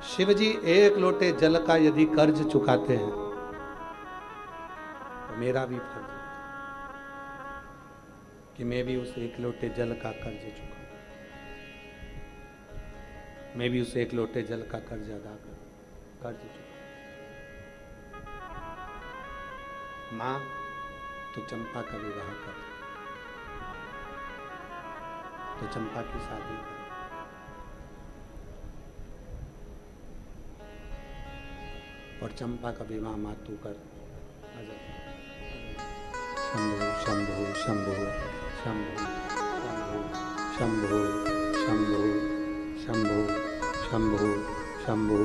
शिव जी एक लोटे जल का यदि कर्ज चुकाते हैं तो मेरा भी फर्ज है कि मैं भी उस एक लोटे जल का कर्ज चुकाऊं, मैं भी उस एक लोटे जल का कर्ज अदा करूं, कर्ज चुकाऊं। मां, तो चंपा का विवाह कर, तो चंपा की शादी कर। और चंपा का विवाह मातू कर। शंभु शंभु शंभु शंभु शंभु शंभु शंभु शंभु शंभु।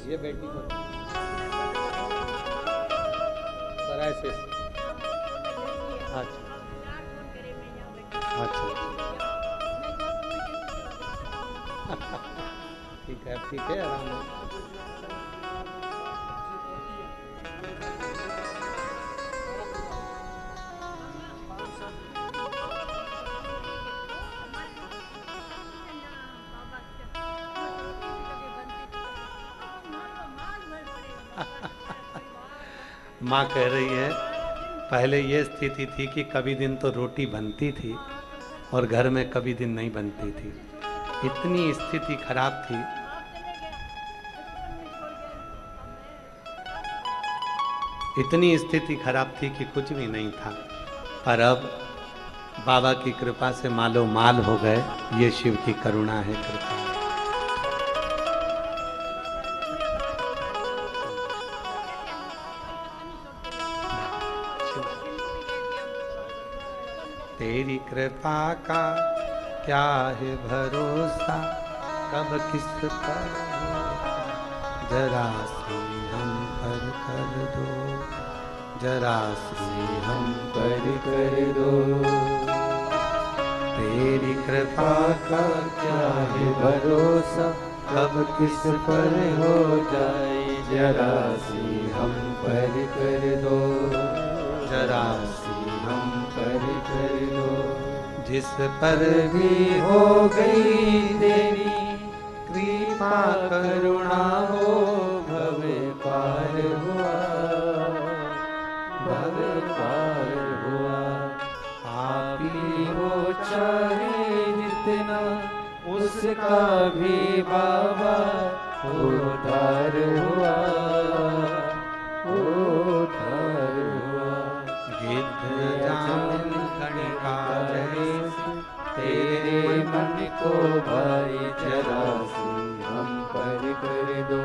ये बेटी को सराय से। अच्छा अच्छा ठीक है आराम से। माँ कह रही है पहले ये स्थिति थी कि कभी दिन तो रोटी बनती थी और घर में कभी दिन नहीं बनती थी। इतनी स्थिति खराब थी। इतनी स्थिति खराब थी कि कुछ भी नहीं था। पर अब बाबा की कृपा से मालो माल हो गए। ये शिव की करुणा है, कृपा है। तेरी कृपा का क्या है भरोसा, कब किस पर हो, जरा सी हम पर कर दो, जरा सी हम पर कर दो। तेरी कृपा का क्या है भरोसा, कब किस पर हो जाए, जरा सी हम पर कर दो, जरा सी हम पर कर दो। जिस पर भी हो गई तेरी कृपा करुणा हो, भव पार हुआ, भव पार हुआ। आप ही हो चाहे जितना, उसका भी बाबा उद्धार हुआ, उद्धार हुआ। गिद्ध जान कणिका जैसे तेरे मन को भाई, जरा सी हम पर कर दो,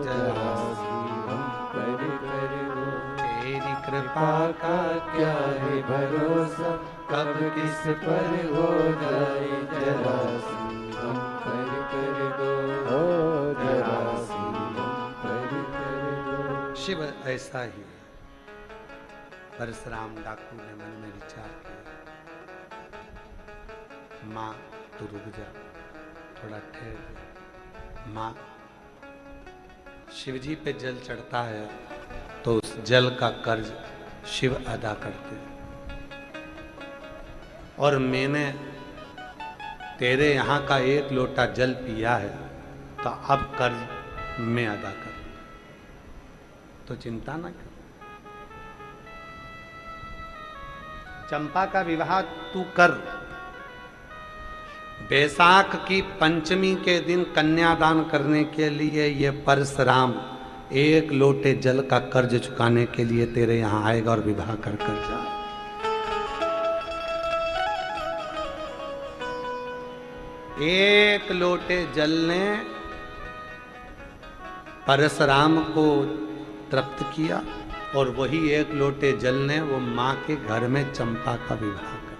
जरा सी हम पर कर दो। तेरी कृपा का क्या है भरोसा, कब किस पर हो जाए, जरा सी हम पर कर दो, जरा सी हम पर कर दो। शिव ऐसा ही। परशुराम डाकू ने मन में विचार किया, माँ तू रुक जा, थोड़ा ठहर जा। माँ, शिव जी पे जल चढ़ता है तो उस जल का कर्ज शिव अदा करते हैं, और मैंने तेरे यहाँ का एक लोटा जल पिया है तो अब कर्ज मैं अदा कर, तो चिंता ना कर। चंपा का विवाह तू कर। बैसाख की पंचमी के दिन कन्यादान करने के लिए ये परशुराम एक लोटे जल का कर्ज चुकाने के लिए तेरे यहां आएगा और विवाह कर कर जा। एक लोटे जल ने परशुराम को तृप्त किया, और वही एक लोटे जल ने वो मां के घर में चंपा का विवाह कर दिया।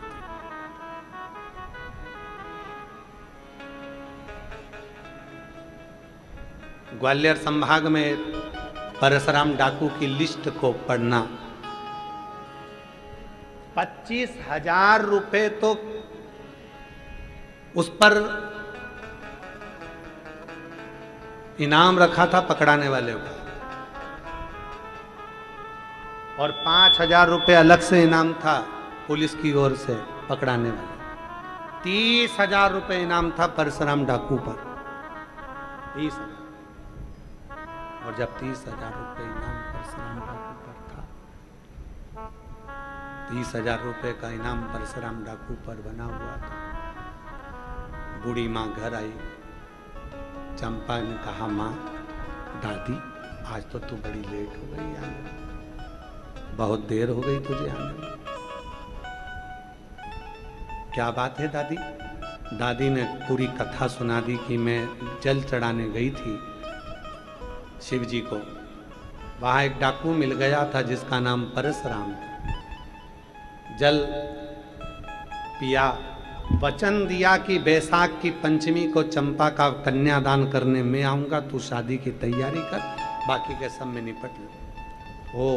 ग्वालियर संभाग में परशुराम डाकू की लिस्ट को पढ़ना, 25,000 रुपए तो उस पर इनाम रखा था पकड़ाने वाले को। और 5,000 रुपये अलग से इनाम था पुलिस की ओर से पकड़ाने वाले। 30,000 रुपये इनाम था परशुराम डाकू पर, 30,000। और जब 30,000 रुपये इनाम परशुराम डाकू पर था, 30,000 रुपये का इनाम परशुराम डाकू पर बना हुआ था, बूढ़ी माँ घर आई। चंपा ने कहा, माँ दादी आज तो तू बड़ी लेट हो गई आने में, बहुत देर हो गई तुझे आने में। क्या बात है दादी? दादी ने पूरी कथा सुना दी कि मैं जल चढ़ाने गई थी शिव जी को, वहां एक डाकू मिल गया था जिसका नाम परशुराम था। जल पिया, वचन दिया कि बैसाख की पंचमी को चंपा का कन्यादान करने में आऊंगा, तू शादी की तैयारी कर, बाकी के सब में निपट लो। हो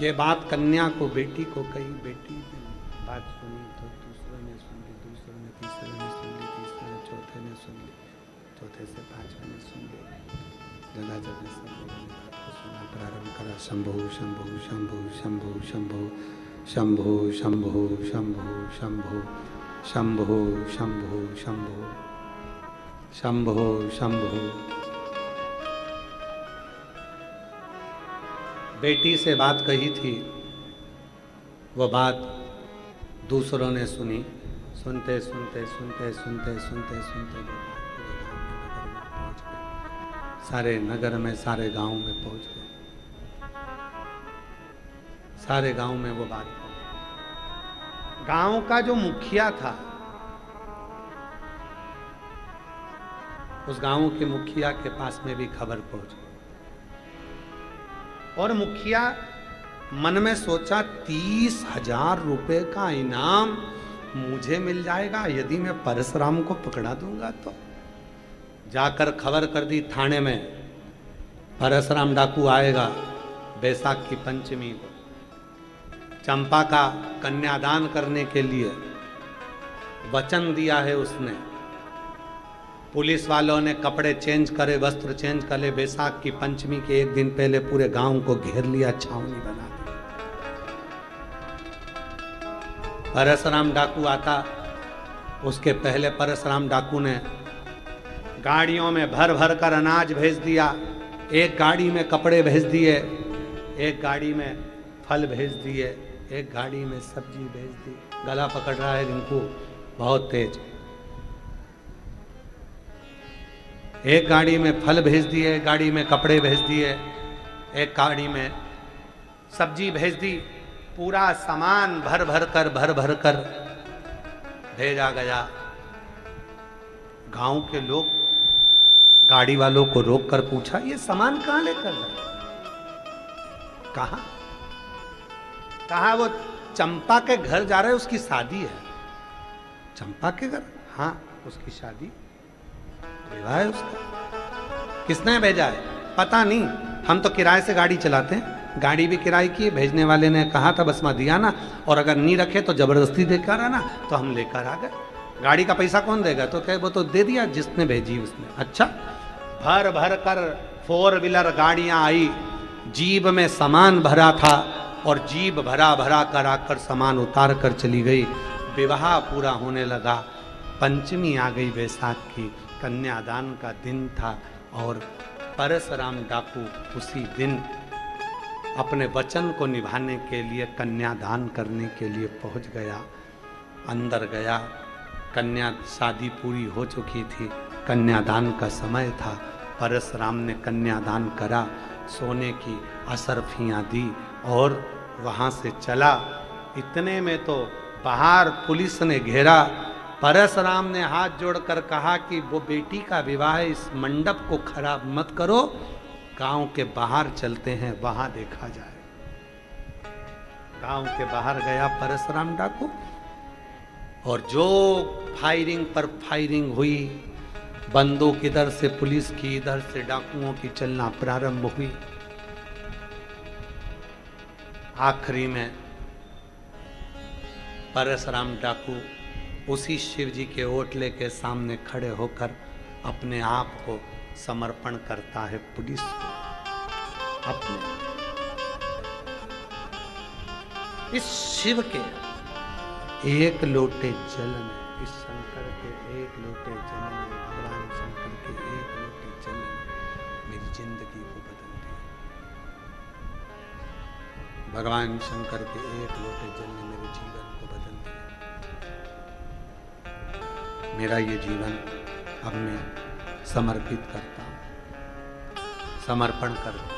ये बात कन्या को, बेटी को कही। बेटी ने बात सुनी तो दूसरे ने सुन ली, दूसरे ने तीसरे ने सुन ली, तीसरे ने चौथे ने सुन ली, चौथे से पांचवें ने सुन ली। जगह जगह सब लोगों ने बात को सुना, प्रारंभ करा शंभु शंभु शंभु शंभु शंभु शंभु शंभु शंभु शंभु शंभु शंभु शंभु शंभु शंभु। बेटी से बात कही थी, वो बात दूसरों ने सुनी। सुनते सुनते सुनते सुनते सुनते सुनते सारे नगर में, सारे गांव में पहुंच गए। सारे गांव में वो बात पहुंची। गांव का जो मुखिया था, उस गांव के मुखिया के पास में भी खबर पहुंच गई। और मुखिया मन में सोचा, 30,000 रुपए का इनाम मुझे मिल जाएगा यदि मैं परशुराम को पकड़ा दूंगा तो। जाकर खबर कर दी थाने में, परशुराम डाकू आएगा बैसाख की पंचमी को, चंपा का कन्यादान करने के लिए वचन दिया है उसने। पुलिस वालों ने कपड़े चेंज करे, वस्त्र चेंज करे, बैसाख की पंचमी के एक दिन पहले पूरे गांव को घेर लिया, छावनी बना दी। परशुराम डाकू आता, उसके पहले परशुराम डाकू ने गाड़ियों में भर भर कर अनाज भेज दिया। एक गाड़ी में कपड़े भेज दिए, एक गाड़ी में फल भेज दिए, एक गाड़ी में सब्जी भेज दी। गला पकड़ रहा है रिंकू बहुत तेज। एक गाड़ी में फल भेज दिए, एक गाड़ी में कपड़े भेज दिए, एक गाड़ी में सब्जी भेज दी। पूरा सामान भर भर कर भेजा गया। गांव के लोग गाड़ी वालों को रोककर पूछा, ये सामान कहां लेकर गए? कहा वो चंपा के घर जा रहे हैं, उसकी शादी है। चंपा के घर? हाँ, उसकी शादी, विवाह है उसका। किसने भेजा है? पता नहीं, हम तो किराए से गाड़ी चलाते हैं, गाड़ी भी किराए की। भेजने वाले ने कहा था बस मैं दिया ना, और अगर नहीं रखे तो जबरदस्ती देकर आना, तो हम लेकर आ गए। गाड़ी का पैसा कौन देगा? तो कहे वो तो दे दिया जिसने भेजी उसने। अच्छा, भर भर कर 4 व्हीलर गाड़ियां आई, जीप में सामान भरा था और जीप भरा भरा कर आकर सामान उतार कर चली गई। विवाह पूरा होने लगा। पंचमी आ गई, बैसाख की, कन्यादान का दिन था। और परशुराम डाकू उसी दिन अपने वचन को निभाने के लिए, कन्यादान करने के लिए पहुंच गया। अंदर गया, कन्या शादी पूरी हो चुकी थी, कन्यादान का समय था। परशुराम ने कन्यादान करा, सोने की असरफियाँ दी और वहाँ से चला। इतने में तो बाहर पुलिस ने घेरा। परशुराम ने हाथ जोड़कर कहा कि वो बेटी का विवाह है, इस मंडप को खराब मत करो, गांव के बाहर चलते हैं, वहां देखा जाए। गांव के बाहर गया परशुराम डाकू, और जो फायरिंग पर फायरिंग हुई, बंदूक इधर से पुलिस की, इधर से डाकुओं की चलना प्रारंभ हुई। आखिरी में परशुराम डाकू उसी शिव जी के ओटले के सामने खड़े होकर अपने आप को समर्पण करता है पुलिस को। अपने इस शिव के एक लोटे जल में, इस शंकर के एक लोटे जल में, भगवान शंकर के एक लोटे जल में मेरी जिंदगी को बदल दिया। भगवान शंकर के एक लोटे जल ने मेरे जीवन को बदल दिया। मेरा ये जीवन अब मैं समर्पित करता हूं, समर्पण करता हूं,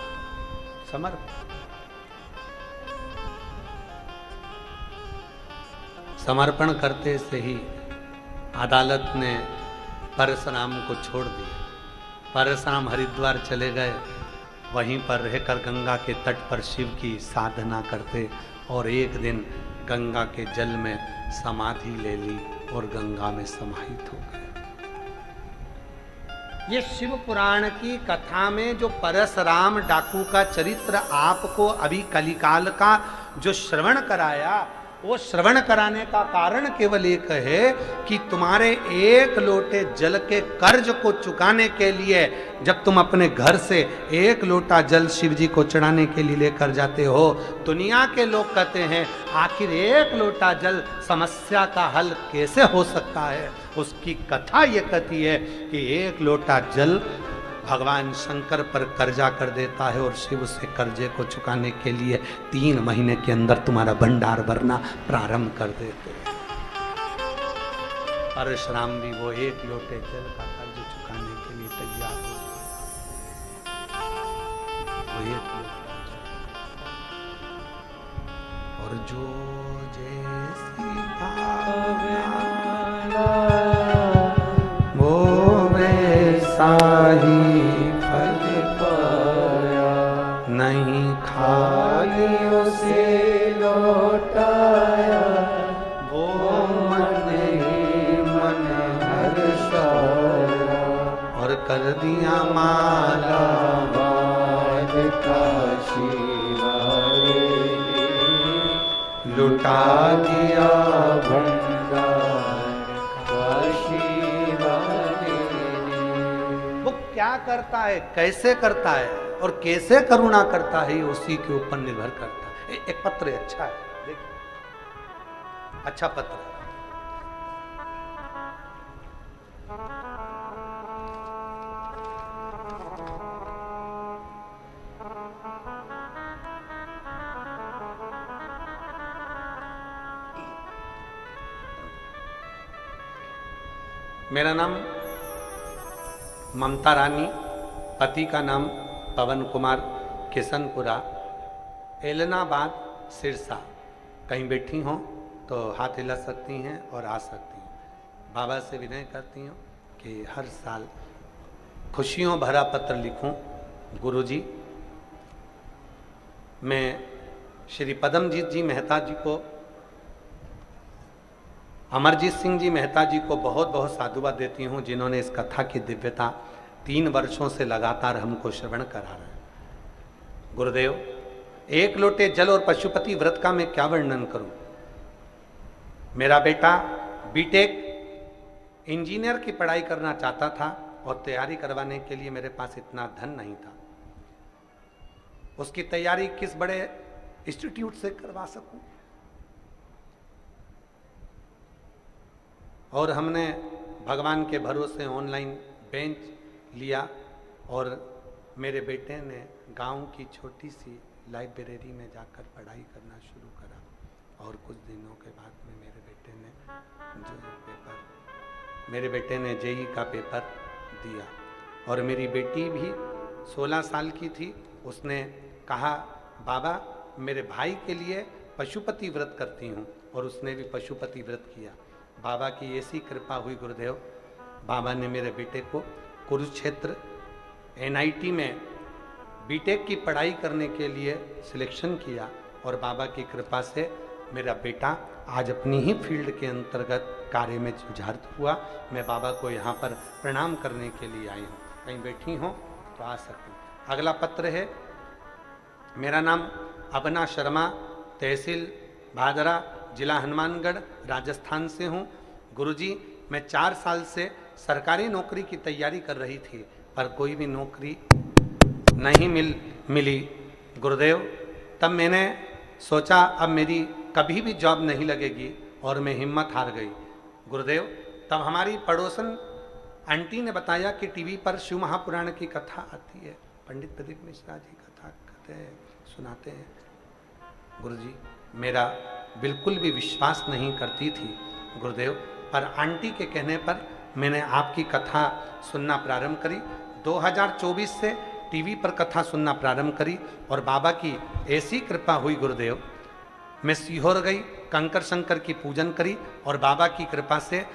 समर्पण करते से ही अदालत ने परशुराम को छोड़ दिया। परशुराम हरिद्वार चले गए, वहीं पर रहकर गंगा के तट पर शिव की साधना करते और एक दिन गंगा के जल में समाधि ले ली और गंगा में समाहित हो गए। ये शिव पुराण की कथा में जो परशुराम डाकू का चरित्र आपको अभी कलिकाल का जो श्रवण कराया, वो श्रवण कराने का कारण केवल एक है कि तुम्हारे एक लोटे जल के कर्ज को चुकाने के लिए जब तुम अपने घर से एक लोटा जल शिव जी को चढ़ाने के लिए लेकर जाते हो, दुनिया के लोग कहते हैं आखिर एक लोटा जल समस्या का हल कैसे हो सकता है। उसकी कथा ये कहती है कि एक लोटा जल भगवान शंकर पर कर्जा कर देता है और शिव से कर्जे को चुकाने के लिए 3 महीने के अंदर तुम्हारा भंडार भरना प्रारंभ कर देते हैं। परशुराम भी वो एक लोटे जल का कर्ज चुकाने के लिए तैयार हो गए। वो एक लोटा और जो जैसी भावना वो वैसा ही फल पाया, नहीं खाली उसे लौटाया, वो मन ही मन हर्षाया और कर दिया माला माल काशी वाले, लुटा दिया भंडार काशी वाले। वो क्या करता है, कैसे करता है और कैसे करुणा करता है, उसी के ऊपर निर्भर करता है। एक पत्र अच्छा है, देखिए अच्छा पत्र है। मेरा नाम ममता रानी, पति का नाम पवन कुमार, किशनपुरा, एलनाबाद, सिरसा। कहीं बैठी हों तो हाथ हिला सकती हैं और आ सकती हैं। बाबा से विनय करती हूँ कि हर साल खुशियों भरा पत्र लिखूं। गुरुजी, मैं श्री पदमजीत जी मेहता जी को, अमरजीत सिंह जी मेहता जी को बहुत बहुत साधुवाद देती हूँ, जिन्होंने इस कथा की दिव्यता 3 वर्षों से लगातार हमको श्रवण करा रहे हैं। गुरुदेव, एक लोटे जल और पशुपति व्रत का मैं क्या वर्णन करूं। मेरा बेटा बीटेक इंजीनियर की पढ़ाई करना चाहता था और तैयारी करवाने के लिए मेरे पास इतना धन नहीं था। उसकी तैयारी किस बड़े इंस्टीट्यूट से करवा सकूं, और हमने भगवान के भरोसे ऑनलाइन बेंच लिया और मेरे बेटे ने गांव की छोटी सी लाइब्रेरी में जाकर पढ़ाई करना शुरू करा। और कुछ दिनों के बाद में मेरे बेटे ने जेई का पेपर दिया और मेरी बेटी भी 16 साल की थी। उसने कहा, बाबा मेरे भाई के लिए पशुपति व्रत करती हूँ, और उसने भी पशुपति व्रत किया। बाबा की ऐसी कृपा हुई गुरुदेव, बाबा ने मेरे बेटे को कुरुक्षेत्र NIT में बीटेक की पढ़ाई करने के लिए सिलेक्शन किया, और बाबा की कृपा से मेरा बेटा आज अपनी ही फील्ड के अंतर्गत कार्य में जुझारत हुआ। मैं बाबा को यहाँ पर प्रणाम करने के लिए आई हूँ। कहीं बैठी हो तो आ सकती। अगला पत्र है, मेरा नाम अबना शर्मा, तहसील भादरा, जिला हनुमानगढ़, राजस्थान से हूँ। गुरुजी, मैं 4 साल से सरकारी नौकरी की तैयारी कर रही थी, पर कोई भी नौकरी नहीं मिली। गुरुदेव, तब मैंने सोचा अब मेरी कभी भी जॉब नहीं लगेगी, और मैं हिम्मत हार गई। गुरुदेव, तब हमारी पड़ोसन आंटी ने बताया कि टीवी पर शिव महापुराण की कथा आती है, पंडित प्रदीप मिश्रा जी कथा कहते हैं, सुनाते हैं। गुरुजी, मेरा बिल्कुल भी विश्वास नहीं करती थी गुरुदेव, पर आंटी के कहने पर मैंने आपकी कथा सुनना प्रारंभ करी। 2024 से टीवी पर कथा सुनना प्रारंभ करी और बाबा की ऐसी कृपा हुई गुरुदेव, मैं सीहोर गई, कंकर शंकर की पूजन करी और बाबा की कृपा से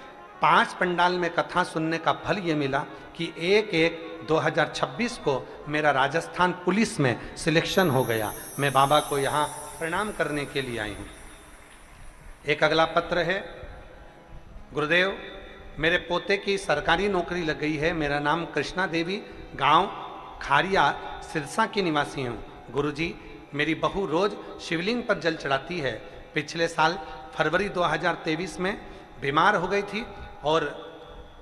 5 पंडाल में कथा सुनने का फल ये मिला कि 1/1/2026 को मेरा राजस्थान पुलिस में सिलेक्शन हो गया। मैं बाबा को यहाँ प्रणाम करने के लिए आई हूँ। एक अगला पत्र है। गुरुदेव, मेरे पोते की सरकारी नौकरी लग गई है। मेरा नाम कृष्णा देवी, गांव खारिया सिरसा की निवासी हूँ। गुरुजी, मेरी बहू रोज शिवलिंग पर जल चढ़ाती है। पिछले साल फरवरी 2023 में बीमार हो गई थी और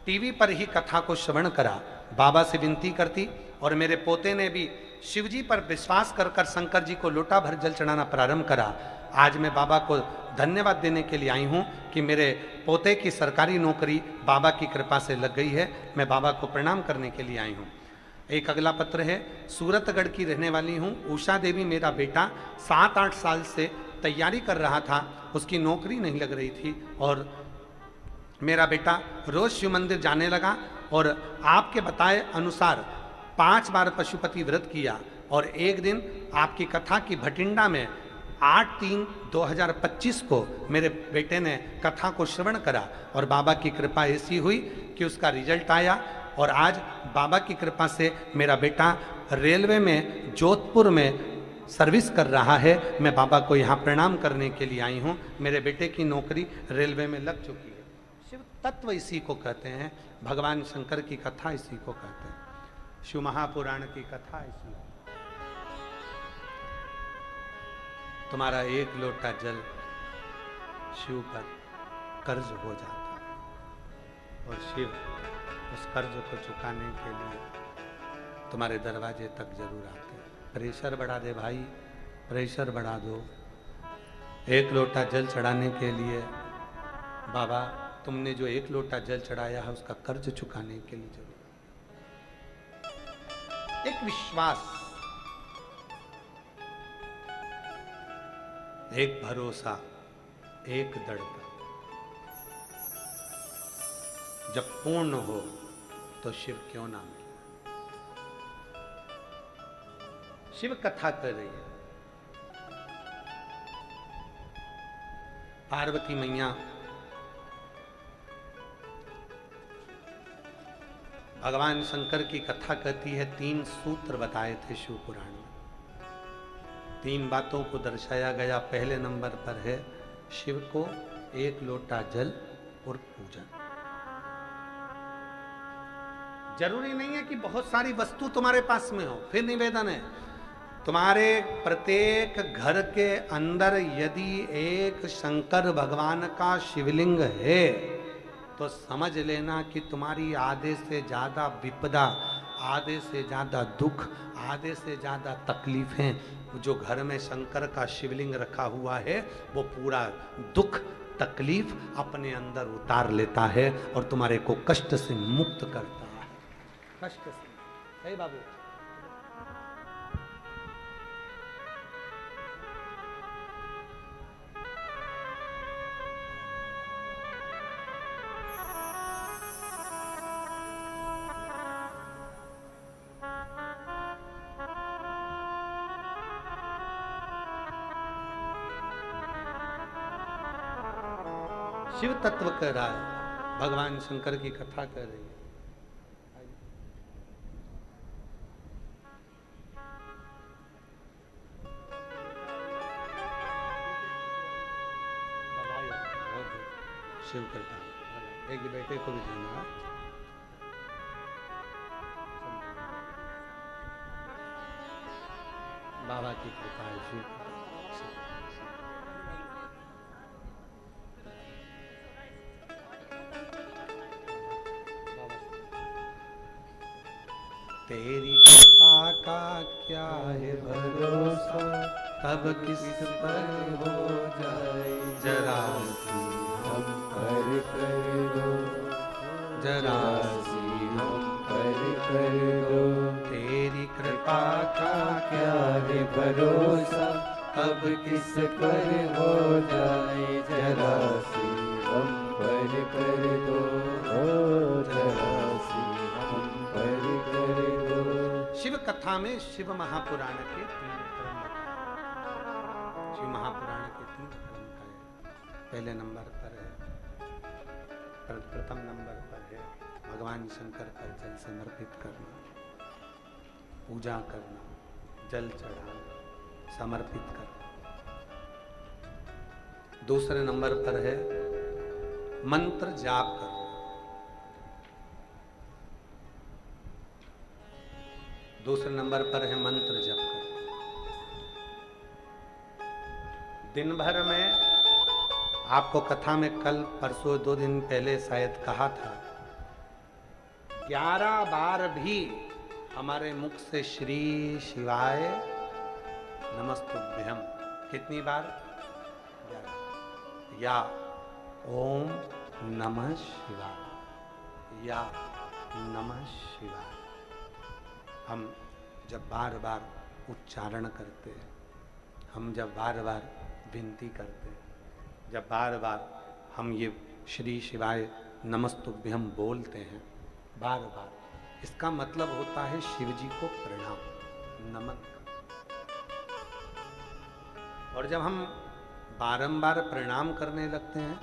टीवी पर ही कथा को श्रवण करा। बाबा से विनती करती और मेरे पोते ने भी शिवजी पर विश्वास कर कर शंकर जी को लोटा भर जल चढ़ाना प्रारंभ करा। आज मैं बाबा को धन्यवाद देने के लिए आई हूँ कि मेरे पोते की सरकारी नौकरी बाबा की कृपा से लग गई है। मैं बाबा को प्रणाम करने के लिए आई हूँ। एक अगला पत्र है। सूरतगढ़ की रहने वाली हूँ उषा देवी। मेरा बेटा 7-8 साल से तैयारी कर रहा था, उसकी नौकरी नहीं लग रही थी और मेरा बेटा रोज शिव मंदिर जाने लगा और आपके बताए अनुसार 5 बार पशुपति व्रत किया और एक दिन आपकी कथा की भटिंडा में 8/3/2025 को मेरे बेटे ने कथा को श्रवण करा और बाबा की कृपा ऐसी हुई कि उसका रिजल्ट आया और आज बाबा की कृपा से मेरा बेटा रेलवे में जोधपुर में सर्विस कर रहा है। मैं बाबा को यहाँ प्रणाम करने के लिए आई हूँ। मेरे बेटे की नौकरी रेलवे में लग चुकी है। शिव तत्व इसी को कहते हैं, भगवान शंकर की कथा इसी को कहते हैं, शिव महापुराण की कथा इसी। तुम्हारा एक लोटा जल शिव पर कर्ज हो जाता और शिव उस कर्ज को चुकाने के लिए तुम्हारे दरवाजे तक जरूर आते हैं। प्रेशर बढ़ा दे भाई, प्रेशर बढ़ा दो। एक लोटा जल चढ़ाने के लिए बाबा तुमने जो एक लोटा जल चढ़ाया है उसका कर्ज चुकाने के लिए जरूर। एक विश्वास, एक भरोसा, एक दृढ़ता जब पूर्ण हो तो शिव क्यों ना मिले। शिव कथा कर रही है। पार्वती मैया भगवान शंकर की कथा कहती है। 3 सूत्र बताए थे शिव पुराण में, 3 बातों को दर्शाया गया। पहले नंबर पर है शिव को एक लोटा जल और पूजन। जरूरी नहीं है कि बहुत सारी वस्तु तुम्हारे पास में हो, फिर निवेदन है तुम्हारे प्रत्येक घर के अंदर यदि एक शंकर भगवान का शिवलिंग है तो समझ लेना कि तुम्हारी आधे से ज्यादा विपदा, आधे से ज्यादा दुख, आधे से ज्यादा तकलीफें जो घर में शंकर का शिवलिंग रखा हुआ है वो पूरा दुख तकलीफ अपने अंदर उतार लेता है और तुम्हारे को कष्ट से मुक्त करता है। कष्ट से। हे बाबू, शिव तत्व कह रहा है, भगवान शंकर की कथा कर रही है। शिव कृपा एक बेटे को भी देना। बाबा की कृपा है, शिव तेरी कृपा का क्या है भरोसा, तब किस पर हो जाए जरा सी हम पर कर दो, जरा सी हम पर कर दो। तेरी कृपा का क्या है भरोसा, अब किस पर हो जाए जरा सी हम पर कर दो, जरा सी हम पर कर दो। शिव कथा में शिव महापुराण के 3 क्रम बताए। शिव महापुराण के 3 क्रम का है। पहले नंबर पर है, प्रथम नंबर पर है भगवान शंकर का जल समर्पित करना, पूजा करना, जल चढ़ाना, समर्पित करना। दूसरे नंबर पर है मंत्र जाप करना। दूसरे नंबर पर है मंत्र जप करना। दिन भर में आपको कथा में कल परसों 2 दिन पहले शायद कहा था, 11 बार भी हमारे मुख से श्री शिवाय नमस्तुभ्यम, कितनी बार? 11। या ओम नमः शिवाय, या नमः शिवाय। हम जब बार बार उच्चारण करते हैं, हम जब बार बार विनती करते हैं, जब बार बार हम ये श्री शिवाय नमस्तुभ्यम बोलते हैं बार बार, इसका मतलब होता है शिव जी को प्रणाम, नमन। और जब हम बारंबार प्रणाम करने लगते हैं,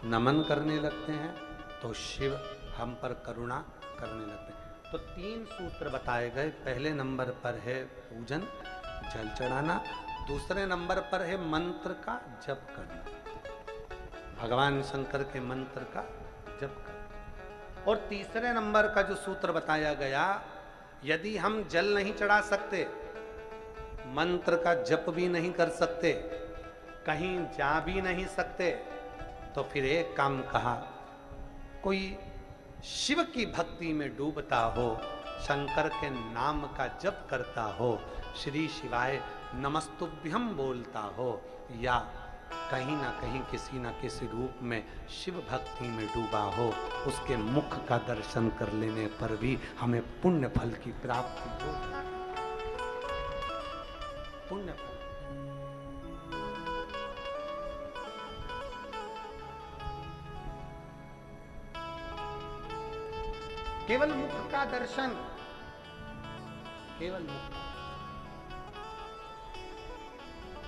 नमन करने लगते हैं, तो शिव हम पर करुणा करने लगते हैं। तो 3 सूत्र बताए गए। पहले नंबर पर है पूजन, जल चढ़ाना। दूसरे नंबर पर है मंत्र का जप करना, भगवान शंकर के मंत्र का जप करना। और तीसरे नंबर का जो सूत्र बताया गया, यदि हम जल नहीं चढ़ा सकते, मंत्र का जप भी नहीं कर सकते, कहीं जा भी नहीं सकते, तो फिर एक काम कहा, कोई शिव की भक्ति में डूबता हो, शंकर के नाम का जप करता हो, श्री शिवाय नमस्तुभ्यम बोलता हो, या कहीं ना कहीं किसी न किसी रूप में शिव भक्ति में डूबा हो, उसके मुख का दर्शन कर लेने पर भी हमें पुण्य फल की प्राप्ति हो। पुण्य फल। केवल मुख का दर्शन, केवल मुख,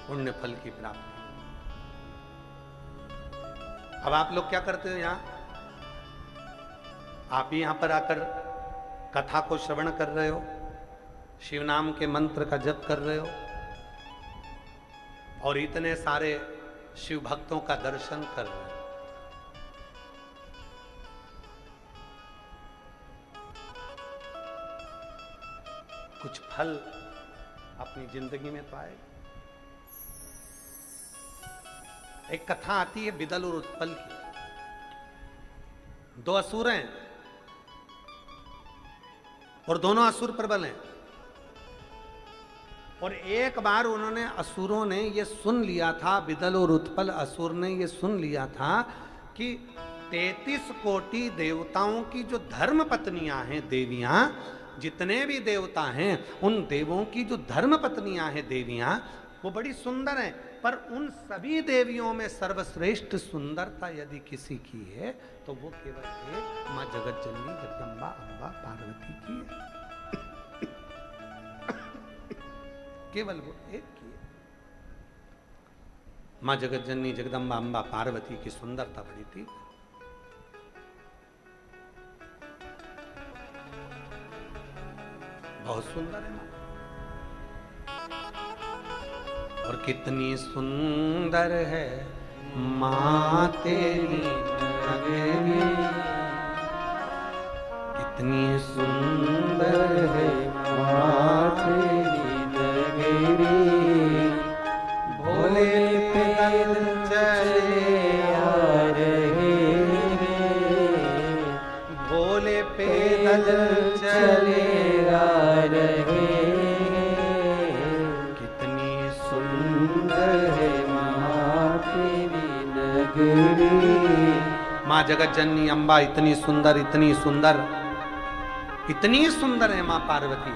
पुण्य फल की प्राप्ति। अब आप लोग क्या करते हो यहां? आप भी यहां पर आकर कथा को श्रवण कर रहे हो, शिव नाम के मंत्र का जप कर रहे हो, और इतने सारे शिव भक्तों का दर्शन कर रहे हो। कुछ फल अपनी जिंदगी में तो आए। एक कथा आती है बिदल और उत्पल की। 2 असुर हैं और दोनों असुर प्रबल हैं। और एक बार उन्होंने, असुरों ने ये सुन लिया था, बिदल और उत्पल असुर ने ये सुन लिया था कि 33 कोटि देवताओं की जो धर्म पत्नियां हैं, देवियां, जितने भी देवता हैं, उन देवों की जो धर्म पत्नियां हैं, देवियां, वो बड़ी सुंदर हैं, पर उन सभी देवियों में सर्वश्रेष्ठ सुंदरता यदि किसी की है तो वो केवल एक मां जगत जननी जगदम्बा अम्बा पार्वती की है। केवल वो एक की है। मां जगत जननी जगदम्बा अम्बा पार्वती की सुंदरता बड़ी थी। बहुत सुंदर है मां। और कितनी सुंदर है मां तेरी नगरी, कितनी सुंदर है मां तेरी नगरी। भोले पैदल चले आ रहे रे, भोले पैदल चले आ रहे, कितनी सुंदर सुंदर है माँ तेरी नगरी। माँ जगत जननी अम्बा इतनी सुंदर, इतनी सुंदर, इतनी सुंदर है माँ पार्वती।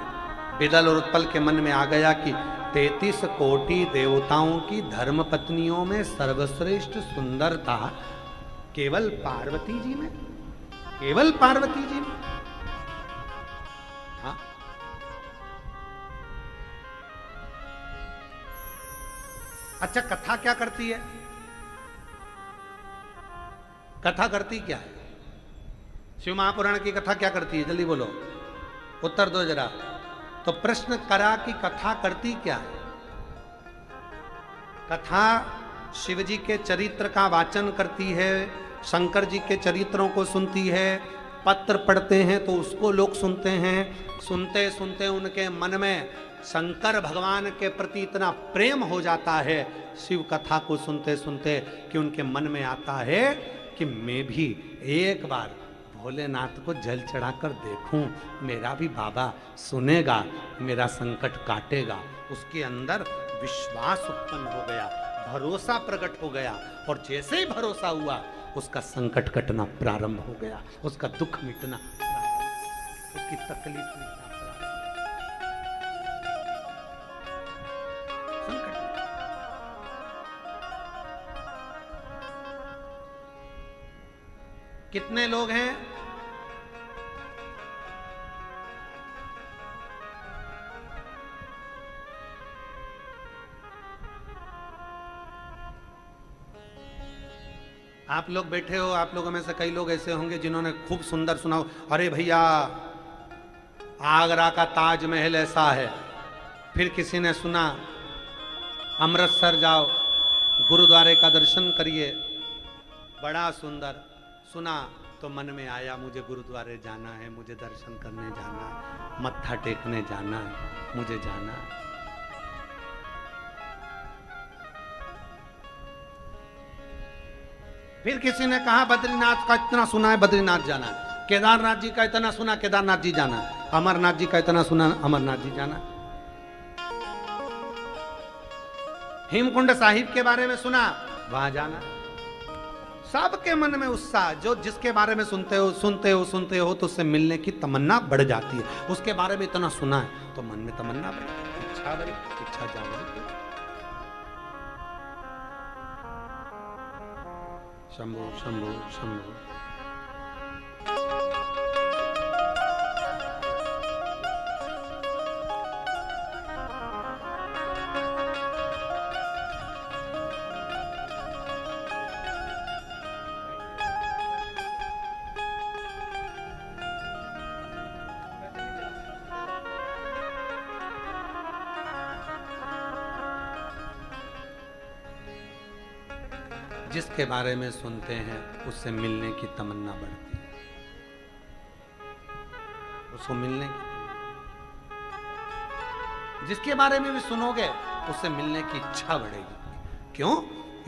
बिदल और उत्पल के मन में आ गया कि 33 कोटि देवताओं की धर्म पत्नियों में सर्वश्रेष्ठ सुंदरता केवल पार्वती जी में, केवल पार्वती जी में। हाँ, अच्छा कथा क्या करती है? कथा करती क्या है? शिव महापुराण की कथा क्या करती है? जल्दी बोलो, उत्तर दो जरा। तो प्रश्न करा कि कथा करती क्या है? कथा शिव जी के चरित्र का वाचन करती है, शंकर जी के चरित्रों को सुनती है, पत्र पढ़ते हैं तो उसको लोग सुनते हैं, सुनते सुनते उनके मन में शंकर भगवान के प्रति इतना प्रेम हो जाता है शिव कथा को सुनते सुनते कि उनके मन में आता है कि मैं भी एक बार भोलेनाथ को जल चढ़ाकर देखूं, मेरा भी बाबा सुनेगा, मेरा संकट काटेगा। उसके अंदर विश्वास उत्पन्न हो गया, भरोसा प्रकट हो गया, और जैसे ही भरोसा हुआ उसका संकट कटना प्रारंभ हो गया, उसका दुख मिटना प्रारंभ, उसकी तकलीफ मिटना प्रारंभ, संकट। कितने लोग हैं? आप लोग बैठे हो, आप लोगों में से कई लोग ऐसे होंगे जिन्होंने खूब सुंदर सुना हो, अरे भैया आगरा का ताजमहल ऐसा है। फिर किसी ने सुना अमृतसर जाओ, गुरुद्वारे का दर्शन करिए, बड़ा सुंदर। सुना तो मन में आया मुझे गुरुद्वारे जाना है, मुझे दर्शन करने जाना है, मत्था टेकने जाना है, मुझे जाना है। फिर किसी ने कहा बद्रीनाथ का इतना सुना है, बद्रीनाथ जाना है। केदारनाथ जी का इतना सुना, केदारनाथ जी जाना है। अमरनाथ जी का इतना सुना, अमरनाथ जी जाना। हेमकुंड साहिब के बारे में सुना, वहां जाना। सबके मन में उत्साह, जो जिसके बारे में सुनते हो तो उससे मिलने की तमन्ना बढ़ जाती है। उसके बारे में इतना सुना है तो मन में तमन्ना बढ़ी, इच्छा बढ़ी, इच्छा जागृत। शंभो शंभो शंभो। जिसके बारे में सुनते हैं उससे मिलने की तमन्ना बढ़ती है, उसको मिलने की। जिसके बारे में भी सुनोगे उससे मिलने की इच्छा बढ़ेगी। क्यों?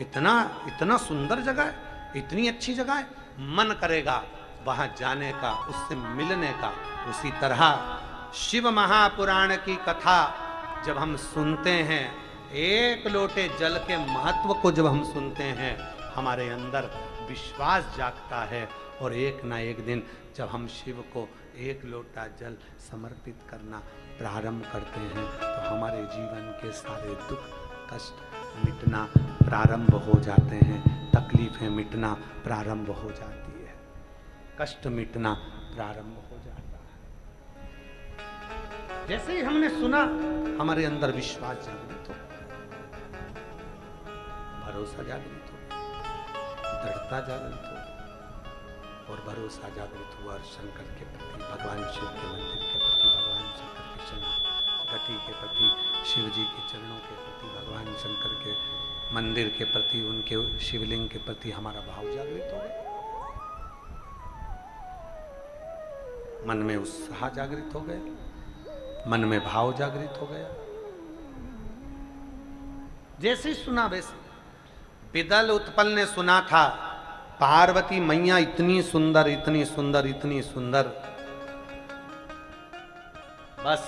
इतना इतना सुंदर जगह है, इतनी अच्छी जगह है, मन करेगा वहां जाने का, उससे मिलने का। उसी तरह शिव महापुराण की कथा जब हम सुनते हैं, एक लोटे जल के महत्व को जब हम सुनते हैं, हमारे अंदर विश्वास जागता है, और एक ना एक दिन जब हम शिव को एक लोटा जल समर्पित करना प्रारंभ करते हैं तो हमारे जीवन के सारे दुख कष्ट मिटना प्रारंभ हो जाते हैं, तकलीफें मिटना प्रारंभ हो जाती है, कष्ट मिटना प्रारंभ हो जाता है। जैसे ही हमने सुना हमारे अंदर विश्वास जागृत हो, भरोसा जागृत हो, दृढ़ता जागृत हो, और भरोसा जागृत हुआ शंकर के प्रति, भगवान शिव के मंदिर के प्रति, भगवान शंकर के शरणागति के प्रति, शिव जी के चरणों के प्रति, भगवान शंकर के मंदिर के प्रति, उनके शिवलिंग के प्रति हमारा भाव जागृत हो गया, मन में उत्साह जागृत हो गया, मन में भाव जागृत हो गया। जैसे ही सुना वैसे बिदल उत्पल ने सुना था पार्वती मैया इतनी सुंदर, इतनी सुंदर, इतनी सुंदर, बस